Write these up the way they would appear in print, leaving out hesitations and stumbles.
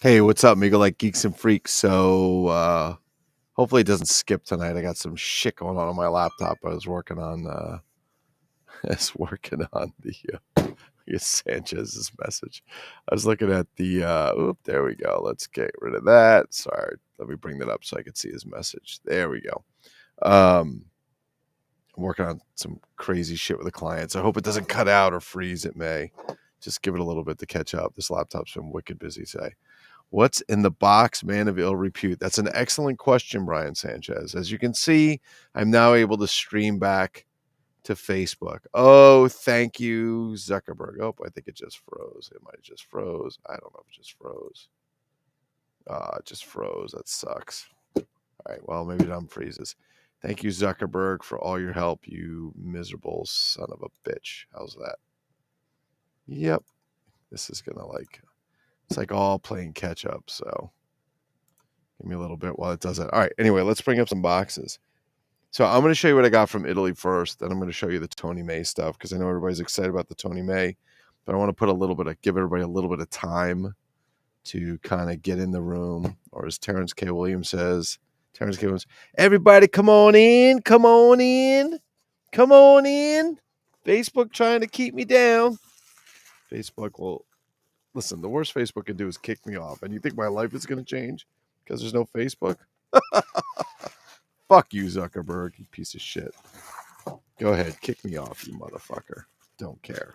Hey, what's up, Migo? Like Geeks and Freaks. Hopefully it doesn't skip tonight. I got some shit going on my laptop. I was working on I was working on the Sanchez's message. I was looking at there we go. Let's get rid of that. Sorry. Let me bring that up so I can see his message. There we go. I'm working on some crazy shit with the clients. I hope it doesn't cut out or freeze. It may. Just give it a little bit to catch up. This laptop's been wicked busy today. What's in the box, man of ill repute? That's an excellent question, Brian Sanchez. As you can see, I'm now able to stream back to Facebook. Oh, thank you, Zuckerberg. Oh, I think it just froze. It might have just froze. I don't know if it just froze. It just froze. That sucks. All right, well, maybe it unfreezes. Thank you, Zuckerberg, for all your help, you miserable son of a bitch. How's that? Yep. This is going to it's like all playing catch up, so give me a little bit while it does that. All right, anyway, let's bring up some boxes. So I'm going to show you what I got from Italy first, then I'm going to show you the Tony May stuff because I know everybody's excited about the Tony May, but I want to give everybody a little bit of time to kind of get in the room, or as Terrence K. Williams says, everybody come on in, come on in, come on in. Facebook trying to keep me down. Facebook will... Listen, the worst Facebook can do is kick me off. And you think my life is going to change because there's no Facebook? Fuck you, Zuckerberg, you piece of shit. Go ahead, kick me off, you motherfucker. Don't care.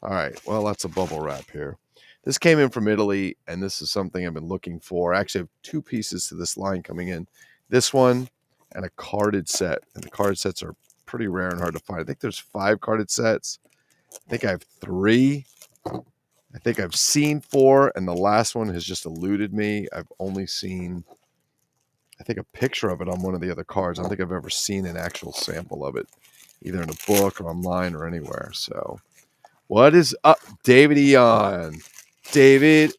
All right, well, that's a bubble wrap here. This came in from Italy, and this is something I've been looking for. I actually have two pieces to this line coming in. This one and a carded set. And the card sets are pretty rare and hard to find. I think there's 5 carded sets. I think I have 3. I think I've seen 4, and the last one has just eluded me. I've only seen, I think, a picture of it on one of the other cards. I don't think I've ever seen an actual sample of it, either in a book or online or anywhere. So, what is up, David Eon? David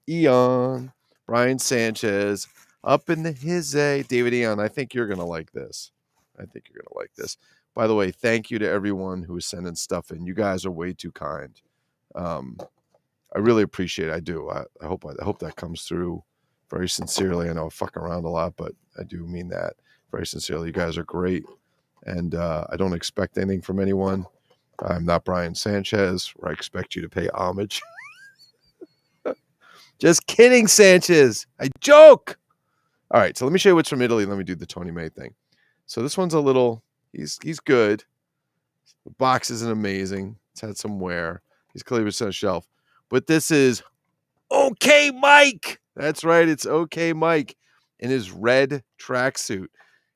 Eon. Brian Sanchez. Up in the hizzy. David Eon, I think you're going to like this. By the way, thank you to everyone who is sending stuff in. You guys are way too kind. I really appreciate it. I do. I hope that comes through very sincerely. I know I fuck around a lot, but I do mean that very sincerely. You guys are great, and I don't expect anything from anyone. I'm not Brian Sanchez, where I expect you to pay homage. Just kidding, Sanchez. I joke. All right, so let me show you what's from Italy. Let me do the Tony May thing. So this one's a little... He's good. The box isn't amazing. It's had some wear. He's clearly on a shelf. But this is OK Mike. That's right. It's OK Mike in his red tracksuit.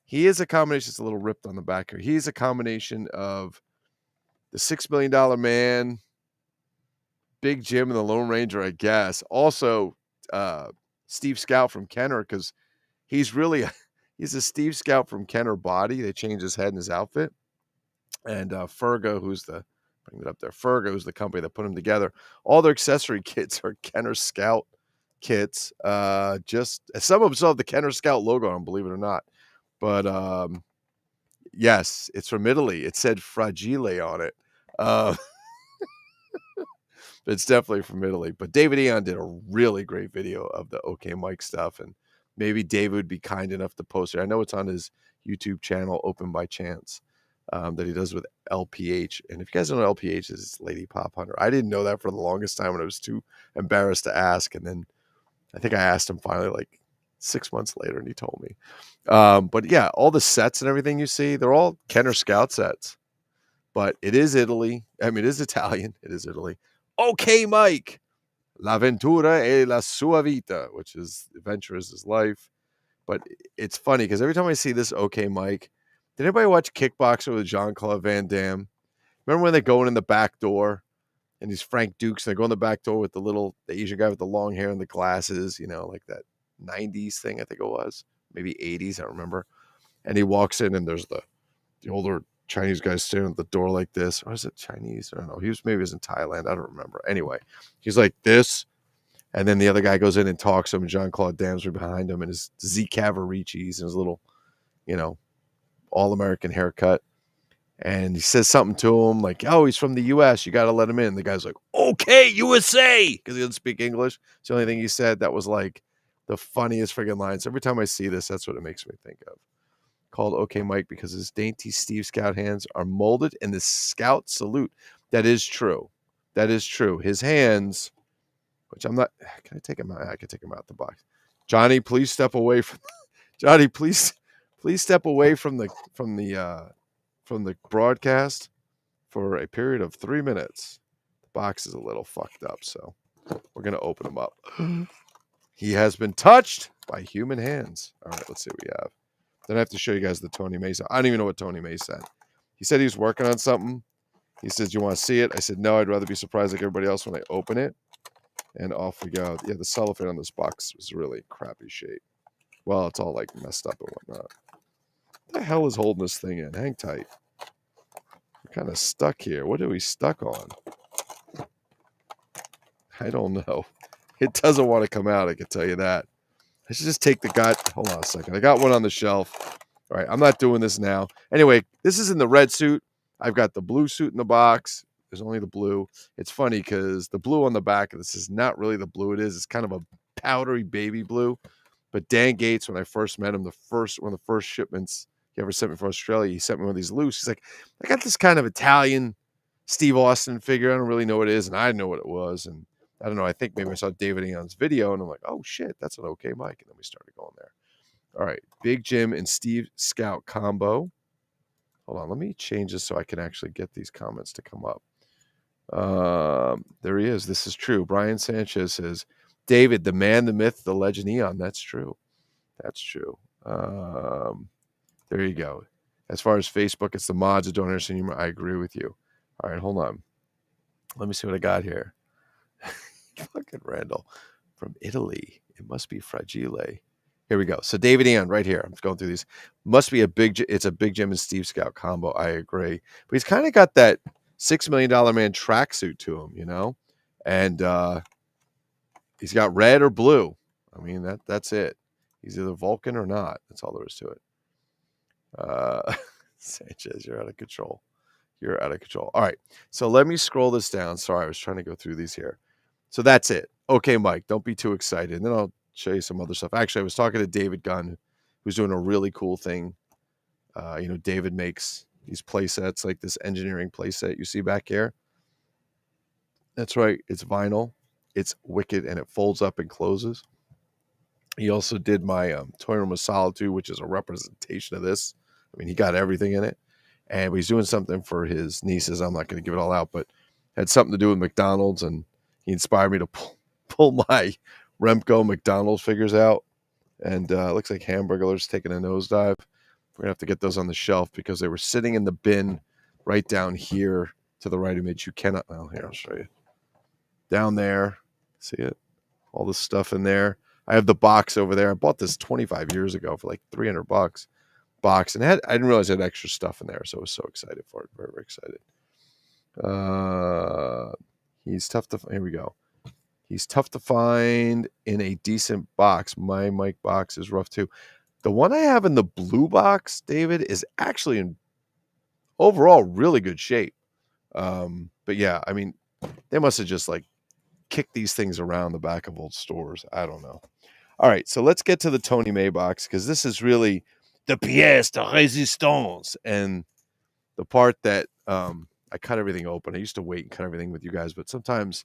He is a combination. It's a little ripped on the back here. He's a combination of the $6 Million Man, Big Jim, and the Lone Ranger, I guess. Also, Steve Scout from Kenner, because he's a Steve Scout from Kenner body. They changed his head and his outfit. And Frahhhh-geeee-layyyy, who's the company that put them together. All their accessory kits are Kenner Scout kits. Just some of them still have the Kenner Scout logo on, believe it or not. But yes, it's from Italy. It said Frahhhh-geeee-layyyy on it. It's definitely from Italy. But David Eon did a really great video of the OK Mike stuff, and maybe David would be kind enough to post it. I know it's on his YouTube channel, Open by Chance, that he does with LPH. And if you guys don't know LPH is Lady Pop Hunter. I didn't know that for the longest time when I was too embarrassed to ask. And then I think I asked him finally like 6 months later, and he told me. But yeah, all the sets and everything you see, they're all Kenner Scout sets. But it is Italy. I mean, it is Italian. It is Italy. OK Mike. L'avventura e la sua vita, which is adventure is his life. But it's funny because every time I see this OK Mike, did anybody watch Kickboxer with Jean-Claude Van Damme? Remember when they're going in the back door and he's Frank Dukes and they go in the back door with the Asian guy with the long hair and the glasses, like that 90s thing, I think it was. Maybe 80s, I don't remember. And he walks in and there's the older Chinese guy standing at the door like this. Or is it Chinese? I don't know. Maybe he was in Thailand. I don't remember. Anyway, he's like this. And then the other guy goes in and talks to him. And Jean-Claude Damm's right behind him and his Z Cavariccis and his little, all-American haircut. And he says something to him like, "Oh, he's from the U.S. You got to let him in." The guy's like, "Okay, USA," because he doesn't speak English. It's the only thing he said. That was like the funniest friggin' lines. Every time I see this, that's what it makes me think of. Called "Okay, Mike" because his dainty Steve Scout hands are molded in the Scout salute. That is true. That is true. His hands, which I'm not. Can I take him out? I can take him out the box. Johnny, please step away from. Johnny, please step away from the broadcast for a period of 3 minutes. The box is a little fucked up, so we're going to open him up. He has been touched by human hands. All right, let's see what we have. Then I have to show you guys the Tony May. I don't even know what Tony May said. He said he was working on something. He says, "You want to see it?" I said, "No, I'd rather be surprised like everybody else when I open it." And off we go. Yeah, the cellophane on this box was really crappy shape. Well, it's all like messed up and whatnot. What the hell is holding this thing in? Hang tight. We're kind of stuck here. What are we stuck on? I don't know. It doesn't want to come out, I can tell you that. I should just take the gut. Hold on a second. I got one on the shelf. All right, I'm not doing this now. Anyway, this is in the red suit. I've got the blue suit in the box. There's only the blue. It's funny because the blue on the back of this is not really the blue it is. It's kind of a powdery baby blue. But Dan Gates, when I first met him, one of the first shipments he ever sent me from Australia, he sent me one of these loose. He's like, "I got this kind of Italian Steve Austin figure. I don't really know what it is." And I know what it was. And I don't know. I think maybe I saw David Eon's video and I'm like, "Oh shit, that's an okay mic." And then we started going there. All right. Big Jim and Steve Scout combo. Hold on. Let me change this so I can actually get these comments to come up. There he is. This is true. Brian Sanchez says, "David, the man, the myth, the legend Eon." That's true. That's true. There you go. As far as Facebook, it's the mods that don't understand humor. I agree with you. All right, hold on. Let me see what I got here. Fucking Randall from Italy. It must be Frahhhh-geeee-layyyy. Here we go. So David Eon right here. I'm just going through these. Must be it's a Big Jim and Steve Scout combo. I agree. But he's kind of got that $6 million man tracksuit to him, you know? And he's got red or blue. I mean, that's it. He's either Vulcan or not. That's all there is to it. Sanchez, you're out of control. You're out of control. All right. So let me scroll this down. Sorry, I was trying to go through these here. So that's it. Okay, Mike, don't be too excited. And then I'll show you some other stuff. Actually, I was talking to David Gunn, who's doing a really cool thing. David makes these play sets, like this engineering play set you see back here. That's right. It's vinyl. It's wicked, and it folds up and closes. He also did my Toy Room of Solitude, which is a representation of this. I mean, he got everything in it. And he's doing something for his nieces. I'm not going to give it all out, but had something to do with McDonald's, and he inspired me to pull my Remco McDonald's figures out. And it looks like Hamburger's taking a nosedive. We're going to have to get those on the shelf because they were sitting in the bin right down here to the right of me. You cannot. Well, here, I'll show you. Down there. See it? All this stuff in there. I have the box over there. I bought this 25 years ago for like $300 box. And I didn't realize I had extra stuff in there. So I was so excited for it. Very, very excited. He's tough to here we go. He's tough to find in a decent box. My mic box is rough too. The one I have in the blue box, David, is actually in overall really good shape. But yeah, I mean, they must have just like kicked these things around the back of old stores. I don't know. All right, so let's get to the Tony May box because this is really the pièce de résistance and the part that I cut everything open. I used to wait and cut everything with you guys, but sometimes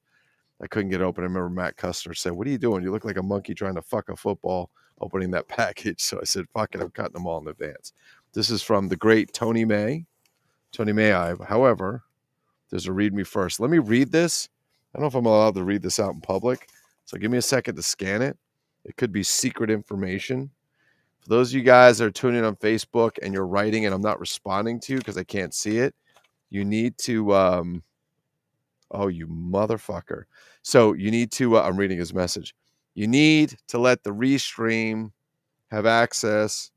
I couldn't get open. I remember Matt Custer said, "What are you doing? You look like a monkey trying to fuck a football opening that package." So I said, "Fuck it, I'm cutting them all in advance." This is from the great Tony May. Tony May. However, there's a read me first. Let me read this. I don't know if I'm allowed to read this out in public, so give me a second to scan it. It could be secret information. For those of you guys that are tuning in on Facebook and you're writing and I'm not responding to you because I can't see it, you need to, oh, you motherfucker. So you need to, I'm reading his message. You need to let the restream have access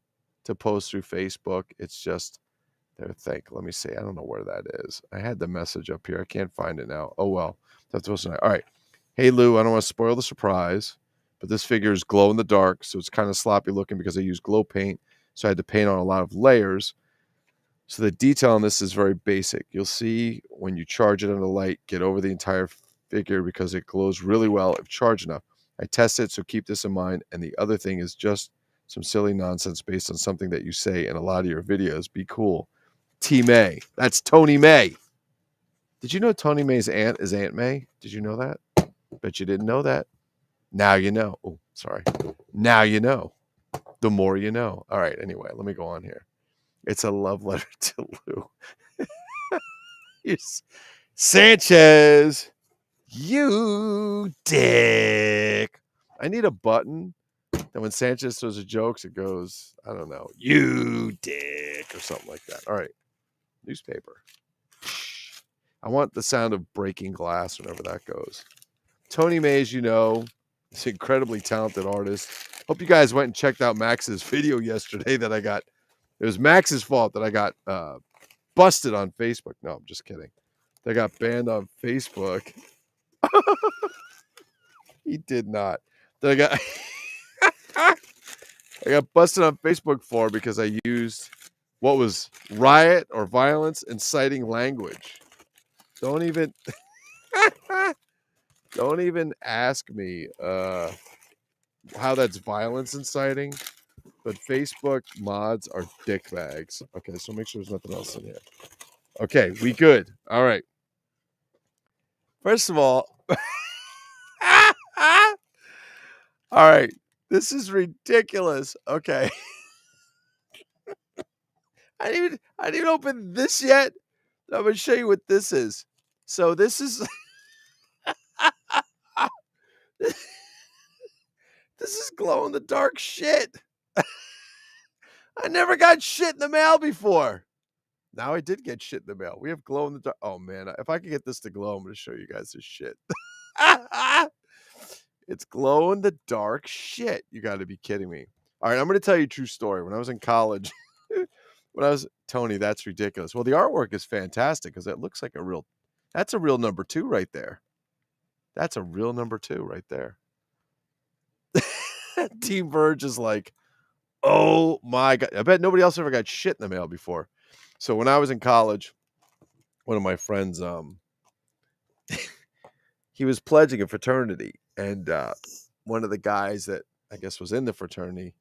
to post through Facebook. It's just their thing. Let me see. I don't know where that is. I had the message up here. I can't find it now. Oh, well. That's what's tonight. All right. Hey, Lou, I don't want to spoil the surprise, but this figure is glow in the dark. So it's kind of sloppy looking because I used glow paint. So I had to paint on a lot of layers. So the detail on this is very basic. You'll see when you charge it under the light, get over the entire figure because it glows really well if charged enough. I tested it, so keep this in mind. And the other thing is just some silly nonsense based on something that you say in a lot of your videos. Be cool. T May. That's Tony May. Did you know Tony May's aunt is Aunt May? Did you know that? Bet you didn't know that. Now you know. Oh, sorry. Now you know. The more you know. All right. Anyway, let me go on here. It's a love letter to Lou. Sanchez, you dick. I need a button that when Sanchez throws a jokes, it goes, I don't know, you dick or something like that. All right. Newspaper. I want the sound of breaking glass whenever that goes. Tony May, as you know, is an incredibly talented artist. Hope you guys went and checked out Max's video yesterday that I got. It was Max's fault that I got busted on Facebook. No, I'm just kidding. They got banned on Facebook. He did not. That I got I got busted on Facebook for because I used what was riot or violence inciting language. Don't even don't even ask me how that's violence inciting. But Facebook mods are dick bags. Okay, so make sure there's nothing else in here. Okay, we good. All right. First of all, all right, this is ridiculous. Okay. I didn't even open this yet. I'm gonna show you what this is. So this is this is glow in the dark shit. I never got shit in the mail before. Now I did get shit in the mail. We have glow in the dark. Oh man, if I can get this to glow, I'm gonna show you guys this shit. It's glow in the dark shit. You got to be kidding me. All right, I'm going to tell you a true story. When I was in college, Tony, that's ridiculous. Well, the artwork is fantastic because it looks like that's a real number 2 right there. That's a real number 2 right there. Team Verge is like, oh my God. I bet nobody else ever got shit in the mail before. So when I was in college, one of my friends, he was pledging a fraternity. And one of the guys that I guess was in the fraternity,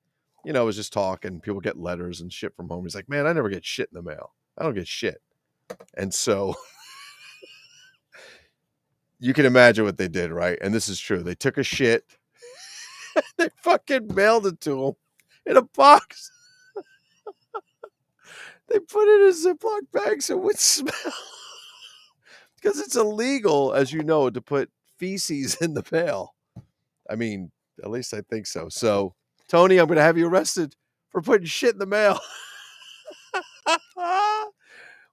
was just talking. People get letters and shit from home. He's like, man, I never get shit in the mail. I don't get shit. And so you can imagine what they did, right? And this is true. They took a shit. They fucking mailed it to him in a box. They put it in a Ziploc bag so it would smell. Because it's illegal, as you know, to put feces in the mail. I mean, at least I think so. So, Tony, I'm going to have you arrested for putting shit in the mail.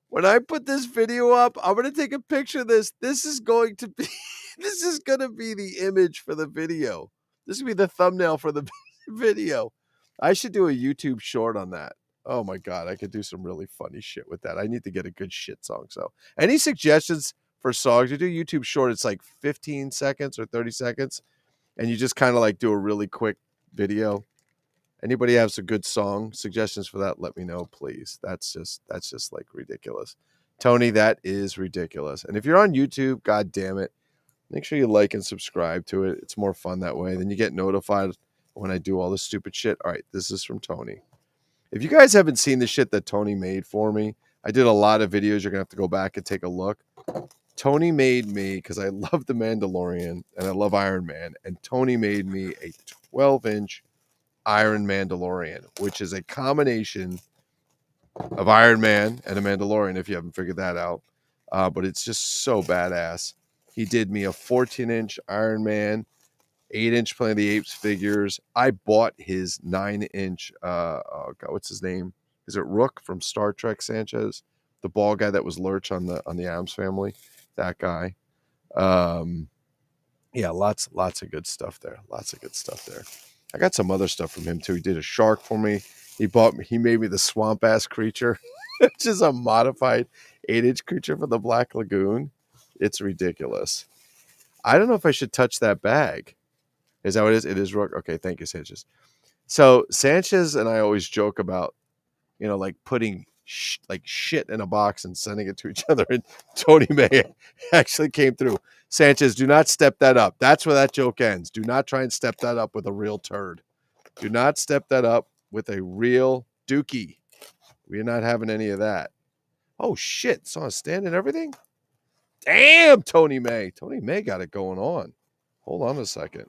When I put this video up, I'm going to take a picture of this. This is going to be the image for the video. This will be the thumbnail for the video. I should do a YouTube short on that. Oh my God, I could do some really funny shit with that. I need to get a good shit song. So, any suggestions for songs? You do YouTube short, it's like 15 seconds or 30 seconds. And you just kind of like do a really quick video. Anybody have some good song suggestions for that? Let me know, please. That's just like ridiculous. Tony, that is ridiculous. And if you're on YouTube, God damn it, make sure you like and subscribe to it. It's more fun that way. Then you get notified when I do all this stupid shit. All right, this is from Tony. If you guys haven't seen the shit that Tony made for me, I did a lot of videos. You're going to have to go back and take a look. Tony made me, because I love The Mandalorian and I love Iron Man, and Tony made me a 12-inch Iron Mandalorian, which is a combination of Iron Man and a Mandalorian, if you haven't figured that out. But it's just so badass. He did me a 14-inch Iron Man, 8-inch Planet of the Apes figures. I bought his 9-inch, what's his name? Is it Rook from Star Trek, Sanchez? The bald guy that was Lurch on the Addams Family. That guy. Yeah, lots of good stuff there. I got some other stuff from him too. He did a shark for me. He made me the swamp ass creature, which is a modified 8-inch creature for the Black Lagoon. It's ridiculous. I don't know if I should touch that bag. Is that what it is? It is Rook. Okay, thank you, Sanchez. So Sanchez and I always joke about, like putting like shit in a box and sending it to each other. And Tony May actually came through. Sanchez, do not step that up. That's where that joke ends. Do not try and step that up with a real turd. Do not step that up with a real dookie. We're not having any of that. Oh, shit. Saw a stand and everything? Damn, Tony May. Tony May got it going on. Hold on a second.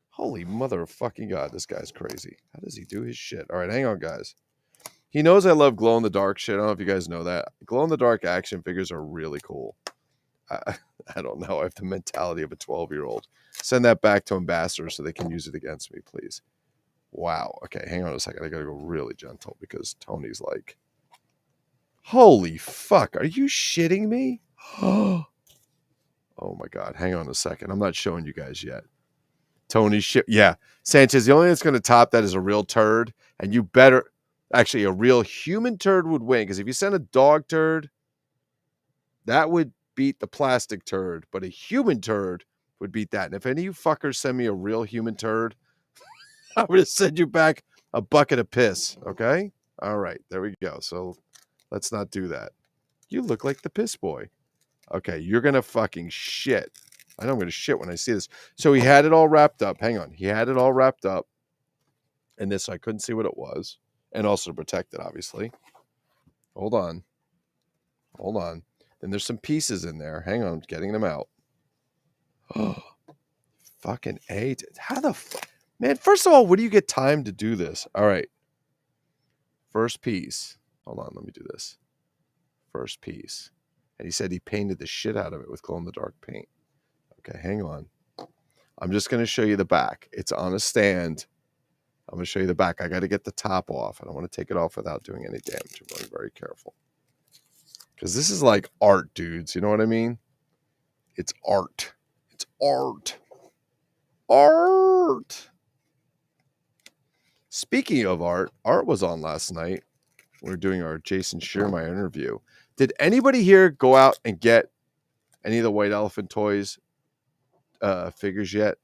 Holy mother of fucking God. This guy's crazy. How does he do his shit? All right, hang on, guys. He knows I love glow-in-the-dark shit. I don't know if you guys know that. Glow-in-the-dark action figures are really cool. I don't know. I have the mentality of a 12-year-old. Send that back to Ambassador so they can use it against me, please. Wow. Okay, hang on a second. I got to go really gentle because Tony's like, holy fuck. Are you shitting me? Oh my God. Hang on a second. I'm not showing you guys yet. Tony's shit. Yeah. Sanchez, the only thing that's going to top that is a real turd. And you better... Actually, a real human turd would win. Because if you send a dog turd, that would beat the plastic turd. But a human turd would beat that. And if any of you fuckers send me a real human turd, I'm going to send you back a bucket of piss. Okay? All right. There we go. So let's not do that. You look like the piss boy. Okay. You're going to fucking shit. I know I'm going to shit when I see this. So he had it all wrapped up. Hang on. He had it all wrapped up. And this, I couldn't see what it was. And also to protect it, obviously. Hold on. Hold on. Then there's some pieces in there. Hang on. Getting them out. Oh, fucking A. How the fuck? Man, first of all, what do you get time to do this? All right. First piece. Hold on. Let me do this. First piece. And he said he painted the shit out of it with glow-in-the-dark paint. Okay, hang on. I'm just going to show you the back. It's on a stand. I'm going to show you the back. I got to get the top off. I don't want to take it off without doing any damage. I'm being very careful. Because this is like art, dudes. You know what I mean? It's art. It's art. Art. Speaking of art, Art was on last night. We were doing our Jason Shearmeyer interview. Did anybody here go out and get any of the White Elephant Toys figures yet?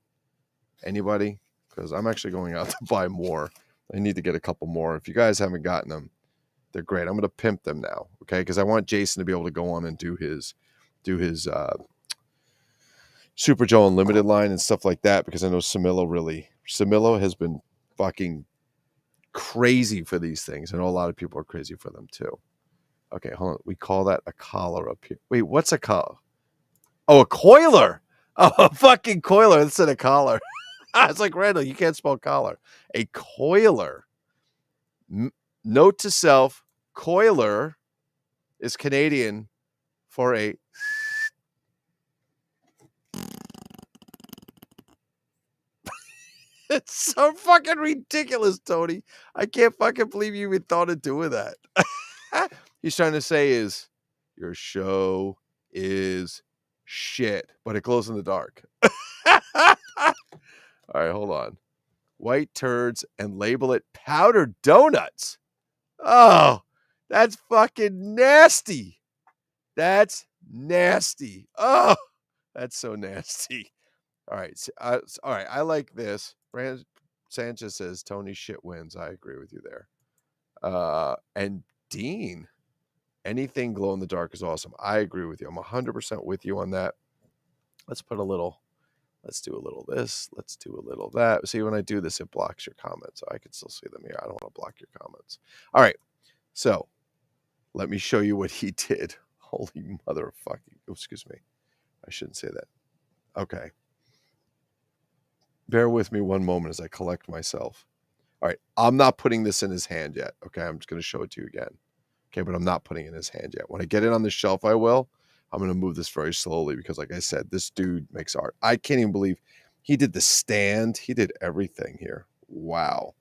Anybody? Because I'm actually going out to buy more. I need to get a couple more. If you guys haven't gotten them, they're great. I'm going to pimp them now, okay? Because I want Jason to be able to go on and do his Super Joe Unlimited line and stuff like that. Because I know Samillo has been fucking crazy for these things. I know a lot of people are crazy for them too. Okay, hold on. We call that a collar up here. Wait, what's a collar? Oh, a coiler. Oh, a fucking coiler instead of collar. It's like, Randall, you can't spell collar. A coiler. Note to self, coiler is Canadian for a... It's so fucking ridiculous, Tony. I can't fucking believe you even thought of doing that. He's trying to say is, your show is shit, but it glows in the dark. All right, hold on. White turds and label it powdered donuts. Oh, that's fucking nasty. That's nasty. Oh, that's so nasty. All right. All right. I like this. Sanchez says Tony shit wins. I agree with you there. And Dean, anything glow in the dark is awesome. I agree with you. I'm 100% with you on that. Let's do a little this. Let's do a little that. See, when I do this, it blocks your comments. I can still see them here. I don't want to block your comments. All right. So let me show you what he did. Holy motherfucking. Excuse me. I shouldn't say that. Okay. Bear with me one moment as I collect myself. All right. I'm not putting this in his hand yet. Okay. I'm just going to show it to you again. Okay. But I'm not putting it in his hand yet. When I get it on the shelf, I will. I'm going to move this very slowly because, like I said, this dude makes art. I can't even believe he did the stand. He did everything here. Wow.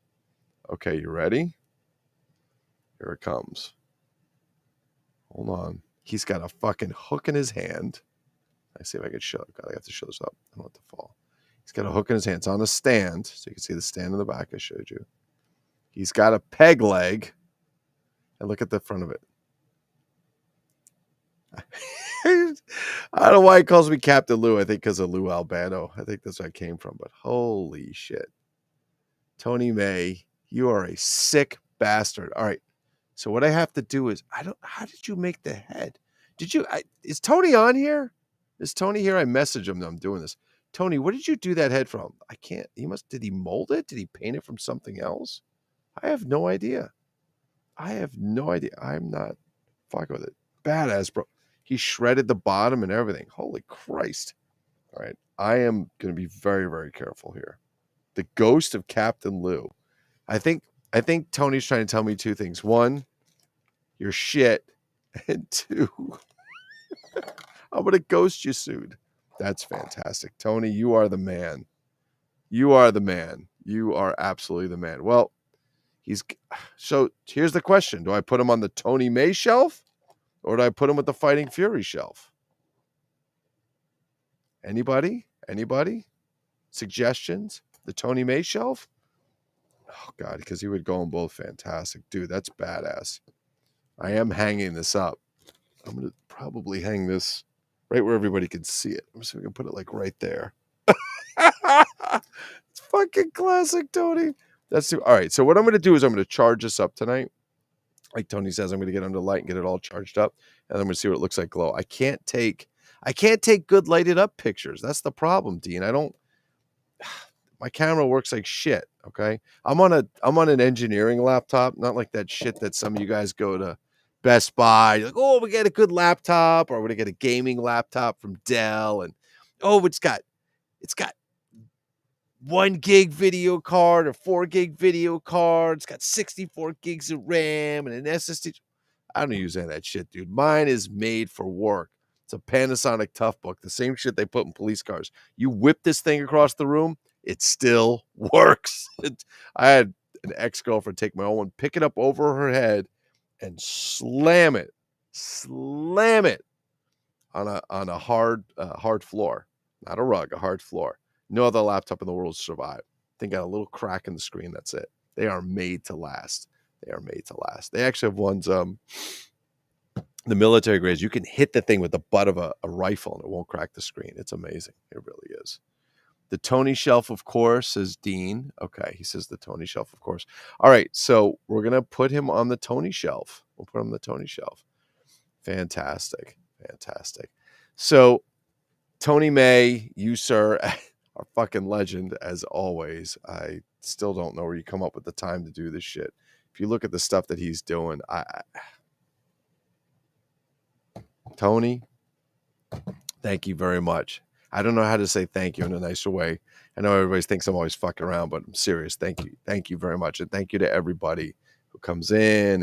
Okay. You ready? Here it comes. Hold on. He's got a fucking hook in his hand. Let's see if I can show. God, I have to show this up. I don't want it to fall. He's got a hook in his hand. It's on a stand. So you can see the stand in the back I showed you. He's got a peg leg. And look at the front of it. I don't know why he calls me Captain Lou. I think because of Lou Albano. I think that's where I came from. But holy shit. Tony May, you are a sick bastard. All right. So what I have to do is how did you make the head? Is Tony on here? Is Tony here? I messaged him that I'm doing this. Tony, where did you do that head from? I can't. Did he mold it? Did he paint it from something else? I have no idea. I have no idea. I'm not fucking with it. Badass, bro. He shredded the bottom and everything. Holy Christ. All right. I am going to be very, very careful here. The ghost of Captain Lou. I think Tony's trying to tell me two things. One, you're shit. And two, I'm going to ghost you soon. That's fantastic. Tony, you are the man. You are the man. You are absolutely the man. Well, so here's the question. Do I put him on the Tony May shelf or do I put him with the Fighting Fury shelf? Anybody? Suggestions? The Tony May shelf? Oh, God, because he would go on both fantastic. Dude, that's badass. I am hanging this up. I'm going to probably hang this right where everybody can see it. I'm just going to put it like right there. It's fucking classic, Tony. All right. So what I'm going to do is I'm going to charge this up tonight. Like Tony says, I'm going to get under light and get it all charged up. And I'm going to see what it looks like glow. I can't take good lighted up pictures. That's the problem, Dean. My camera works like shit. Okay. I'm on an engineering laptop, not like that shit that some of you guys go to Best Buy. You're like, oh, we get a good laptop, or we're going to get a gaming laptop from Dell. And it's got 1 gig video card or 4 gig video card. It's got 64 gigs of RAM and an SSD. I don't use any of that shit, dude. Mine is made for work. It's a Panasonic Toughbook, the same shit they put in police cars. You whip this thing across the room, it still works. I had an ex-girlfriend take my own one, pick it up over her head, and slam it on a hard floor, not a rug, a hard floor. No other laptop in the world survived. They got a little crack in the screen. That's it. They are made to last. They actually have ones, the military grades. You can hit the thing with the butt of a rifle and it won't crack the screen. It's amazing. It really is. The Tony shelf, of course, says Dean. Okay, he says the Tony shelf, of course. All right, so we're going to put him on the Tony shelf. We'll put him on the Tony shelf. Fantastic. So, Tony May, you, sir, are fucking legend, as always. I still don't know where you come up with the time to do this shit. If you look at the stuff that he's doing, Tony, thank you very much. I don't know how to say thank you in a nicer way. I know everybody thinks I'm always fucking around, but I'm serious. Thank you. Thank you very much. And thank you to everybody who comes in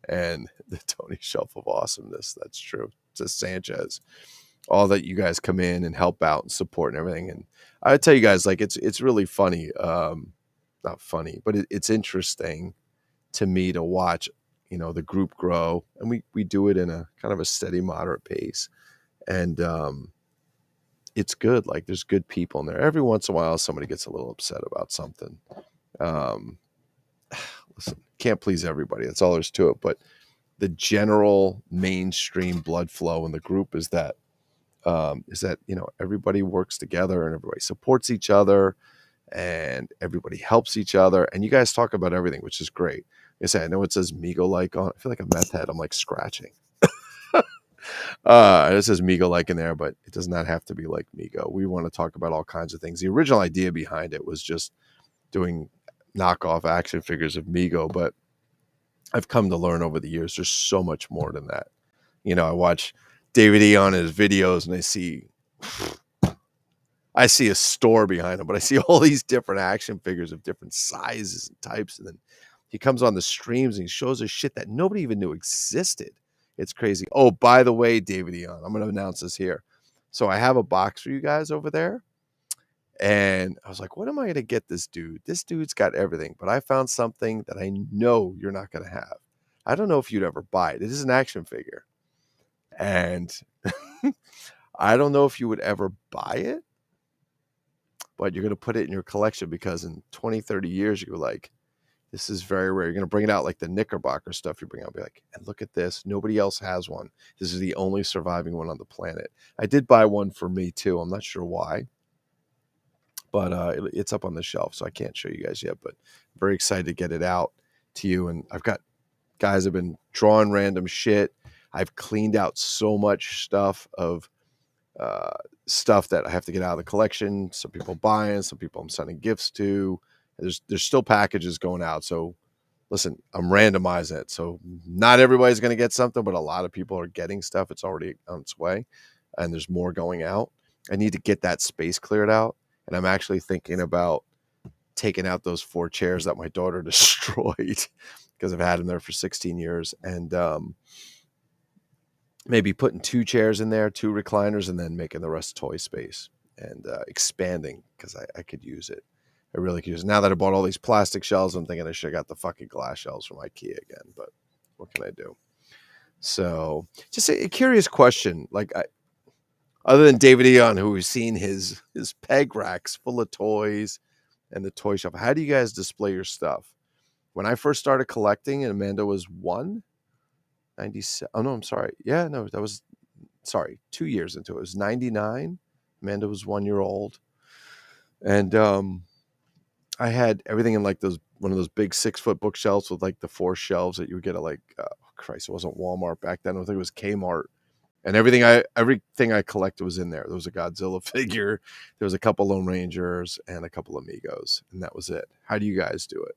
and the Tony Shelf of Awesomeness. That's true. To Sanchez. All that you guys come in and help out and support and everything. And I tell you guys, like, it's really funny. Not funny, but it's interesting to me to watch, the group grow. And we do it in a kind of a steady, moderate pace. And, it's good. Like, there's good people in there. Every once in a while, somebody gets a little upset about something. Listen, can't please everybody. That's all there's to it. But the general mainstream blood flow in the group is that everybody works together and everybody supports each other and everybody helps each other. And you guys talk about everything, which is great. Like I say, I know it says Migo like on. I feel like a meth head. I'm like scratching. It says Migo like in there, but it does not have to be like Migo. We want to talk about all kinds of things. The original idea behind it was just doing knockoff action figures of Migo, but I've come to learn over the years there's so much more than that. I watch David E on his videos and I see a store behind him, but I see all these different action figures of different sizes and types, and then he comes on the streams and he shows us shit that nobody even knew existed. It's crazy. Oh, by the way, David Eon, I'm going to announce this here. So I have a box for you guys over there. And I was like, what am I going to get this dude? This dude's got everything. But I found something that I know you're not going to have. I don't know if you'd ever buy it. It is an action figure. And I don't know if you would ever buy it. But you're going to put it in your collection because in 20, 30 years, you're like, this is very rare. You're going to bring it out like the Knickerbocker stuff you bring out. Be like, and look at this. Nobody else has one. This is the only surviving one on the planet. I did buy one for me too. I'm not sure why, but it's up on the shelf, so I can't show you guys yet. But I'm very excited to get it out to you. And I've got Guys have been drawing random shit. I've cleaned out so much stuff of stuff that I have to get out of the collection. Some people buying, some people I'm sending gifts to. There's still packages going out. So listen, I'm randomizing it. So not everybody's going to get something, but a lot of people are getting stuff. It's already on its way, and there's more going out. I need to get that space cleared out, and I'm actually thinking about taking out those 4 chairs that my daughter destroyed because I've had them there for 16 years, and maybe putting 2 chairs in there, 2 recliners, and then making the rest toy space and expanding because I could use it. I really could use it. Now that I bought all these plastic shelves, I'm thinking I should have got the fucking glass shelves from IKEA again, but what can I do? So just a curious question. Like, other than David Eon, who we've seen his peg racks full of toys and the toy shop, how do you guys display your stuff? When I first started collecting and Amanda was 97. Oh, no, I'm sorry. Yeah, no, that was, sorry, 2 years into it. It was 99. Amanda was 1 year old. And I had everything in like one of those big 6-foot bookshelves with like the 4 shelves that you would get at like, Christ, it wasn't Walmart back then. I think it was Kmart. And everything I collected was in there. There was a Godzilla figure. There was a couple Lone Rangers and a couple Amigos. And that was it. How do you guys do it?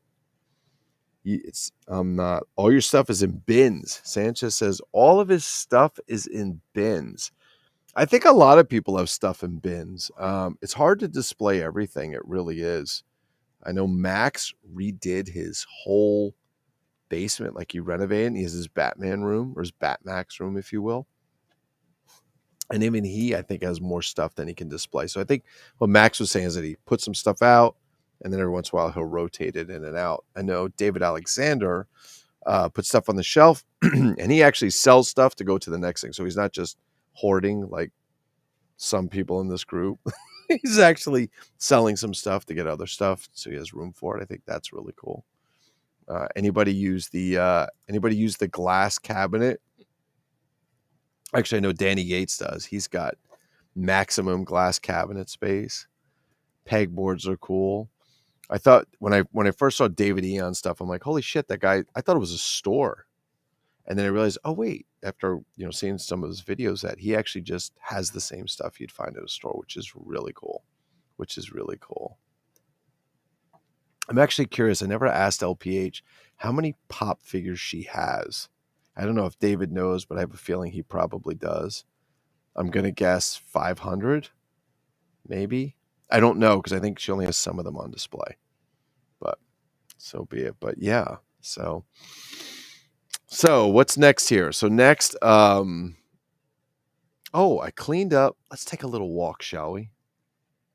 It's not all your stuff is in bins. Sanchez says all of his stuff is in bins. I think a lot of people have stuff in bins. It's hard to display everything. It really is. I know Max redid his whole basement, like he renovated. He has his Batman room, or his Batmax room, if you will. And even he, I think, has more stuff than he can display. So I think what Max was saying is that he put some stuff out, and then every once in a while he'll rotate it in and out. I know David Alexander puts stuff on the shelf, and he actually sells stuff to go to the next thing. So he's not just hoarding like some people in this group. He's actually selling some stuff to get other stuff, so he has room for it. I think that's really cool. Anybody use the glass cabinet? Actually, I know Danny Yates does. He's got maximum glass cabinet space. Pegboards are cool. I thought when I first saw David Eon stuff, I'm like, holy shit, that guy! I thought it was a store, and then I realized, oh wait, after seeing some of his videos, that he actually just has the same stuff you'd find at a store, which is really cool. I'm actually curious. I never asked LPH how many pop figures she has. I don't know if David knows, but I have a feeling he probably does. I'm going to guess 500, maybe. I don't know because I think she only has some of them on display. But so be it. But yeah, so what's next here? So next, I cleaned up. Let's take a little walk, shall we?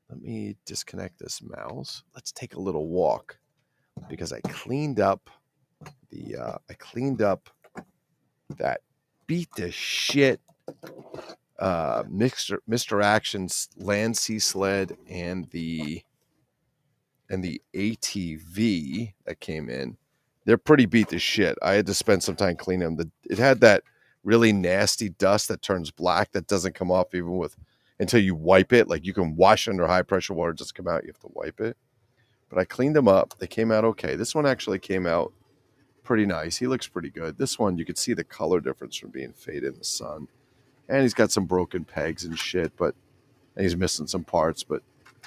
Let me disconnect this mouse. Let's take a little walk because I cleaned up that beat the shit Mr. Action's Land Sea Sled and the ATV that came in. They're pretty beat to shit. I had to spend some time cleaning them. It had that really nasty dust that turns black that doesn't come off even until you wipe it. Like you can wash under high pressure water, just come out. You have to wipe it. But I cleaned them up. They came out okay. This one actually came out pretty nice. He looks pretty good. This one, you could see the color difference from being faded in the sun. And he's got some broken pegs and shit, and he's missing some parts. But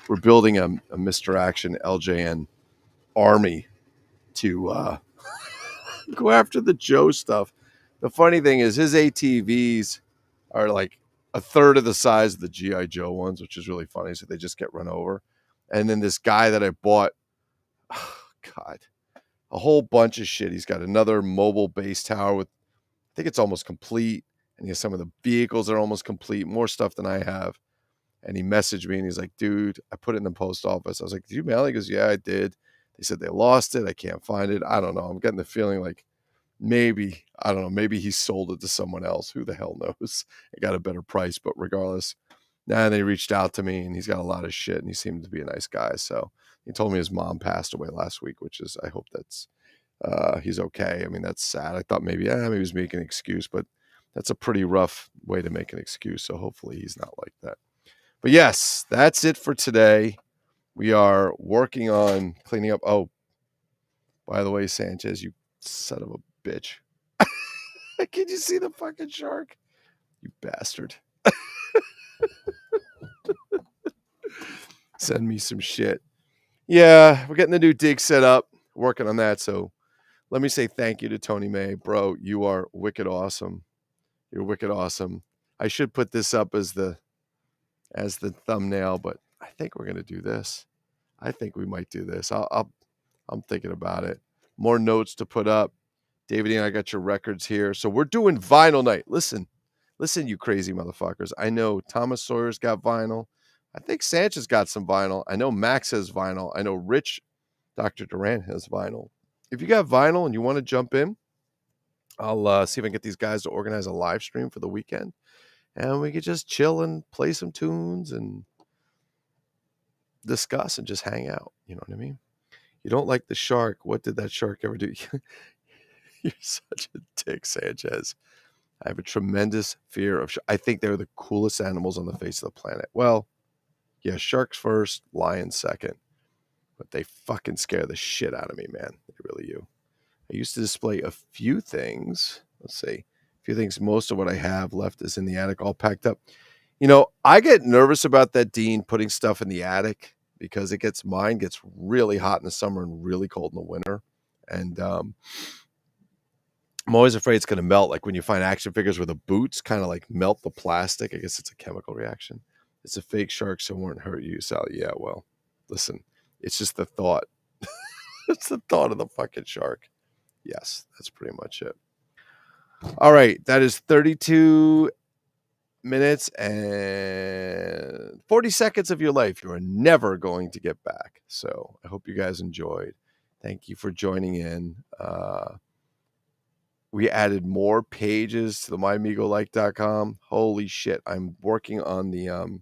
we're building a Mr. Action LJN army to go after the Joe stuff. The funny thing is his ATVs are like a third of the size of the G.I. Joe ones, which is really funny. So they just get run over. And then this guy that I bought, God, a whole bunch of shit. He's got another mobile base tower with, I think it's almost complete. And he has some of the vehicles that are almost complete, more stuff than I have. And he messaged me and he's like, dude, I put it in the post office. I was like, did you mail it? He goes, yeah, I did. They said they lost it. I can't find it. I don't know. I'm getting the feeling like maybe he sold it to someone else. Who the hell knows? It got a better price, but regardless. Now they reached out to me and he's got a lot of shit and he seemed to be a nice guy. So he told me his mom passed away last week, which is, I hope that's, he's okay. I mean, that's sad. I thought maybe he was making an excuse, but that's a pretty rough way to make an excuse. So hopefully he's not like that. But yes, that's it for today. We are working on cleaning up. Oh, by the way, Sanchez, you son of a bitch. Can you see the fucking shark? You bastard. Send me some shit. Yeah, we're getting the new dig set up. Working on that. So let me say thank you to Tony May. Bro, you are wicked awesome. You're wicked awesome. I should put this up as the thumbnail, but I think we're gonna do this. I think we might do this. I'm thinking about it. More notes to put up. David and I got your records here. So we're doing vinyl night. Listen, you crazy motherfuckers. I know Thomas Sawyer's got vinyl. I think Sanchez got some vinyl. I know Max has vinyl. I know Rich, Dr. Durant has vinyl. If you got vinyl and you want to jump in, I'll see if I can get these guys to organize a live stream for the weekend. And we could just chill and play some tunes and discuss and just hang out. You know what I mean? You don't like the shark. What did that shark ever do? You're such a dick, Sanchez. I have a tremendous fear of I think they're the coolest animals on the face of the planet. Well, yeah, sharks first, lions second. But they fucking scare the shit out of me, man. They really do. I used to display a few things. Let's see. A few things. Most of what I have left is in the attic all packed up. You know, I get nervous about that, Dean, putting stuff in the attic because mine gets really hot in the summer and really cold in the winter. And I'm always afraid it's going to melt. Like when you find action figures where the boots kind of like melt the plastic. I guess it's a chemical reaction. It's a fake shark, so it won't hurt you, Sally. Yeah, well, listen, it's just the thought. It's the thought of the fucking shark. Yes, that's pretty much it. All right, that is 32 minutes and 40 seconds of your life you are never going to get back. So I hope you guys enjoyed. Thank you for joining in. We added more pages to the mymigolike.com. Holy shit. I'm working on the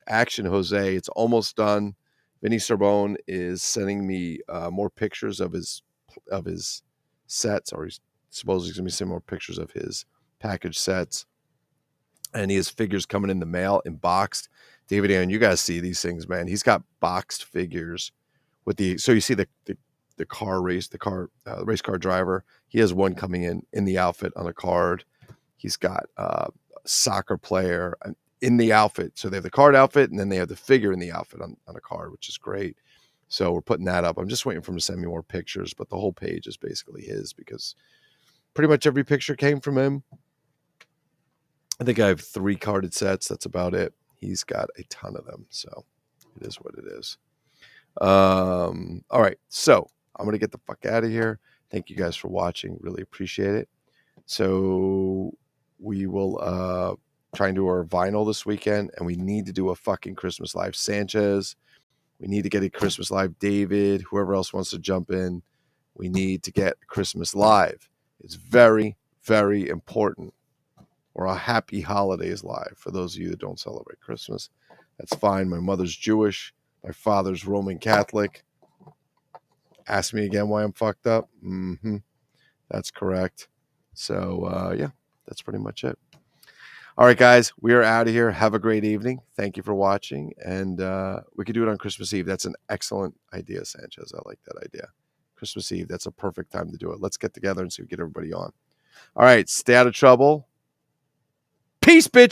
Action Jose. It's almost done. Vinny Sorbonne is sending me more pictures of his sets, or he's supposedly going to be sending more pictures of his package sets. And he has figures coming in the mail in boxed. David Aaron, you guys see these things, man. He's got boxed figures with so you see the race car driver. He has one coming in the outfit on a card. He's got a soccer player in the outfit. So they have the card outfit and then they have the figure in the outfit on a card, which is great. So we're putting that up. I'm just waiting for him to send me more pictures, but the whole page is basically his because pretty much every picture came from him. I think I have 3 carded sets. That's about it. He's got a ton of them. So it is what it is. All right. So I'm going to get the fuck out of here. Thank you guys for watching. Really appreciate it. So we will try and do our vinyl this weekend, and we need to do a fucking Christmas live. Sanchez, we need to get a Christmas live. David, whoever else wants to jump in, we need to get Christmas live. It's very, very important. Or a happy holidays live for those of you that don't celebrate Christmas. That's fine. My mother's Jewish. My father's Roman Catholic. Ask me again why I'm fucked up. That's correct. So, yeah, that's pretty much it. All right, guys, we are out of here. Have a great evening. Thank you for watching. And we could do it on Christmas Eve. That's an excellent idea, Sanchez. I like that idea. Christmas Eve, that's a perfect time to do it. Let's get together and see if we get everybody on. All right, stay out of trouble. Peace, bitch.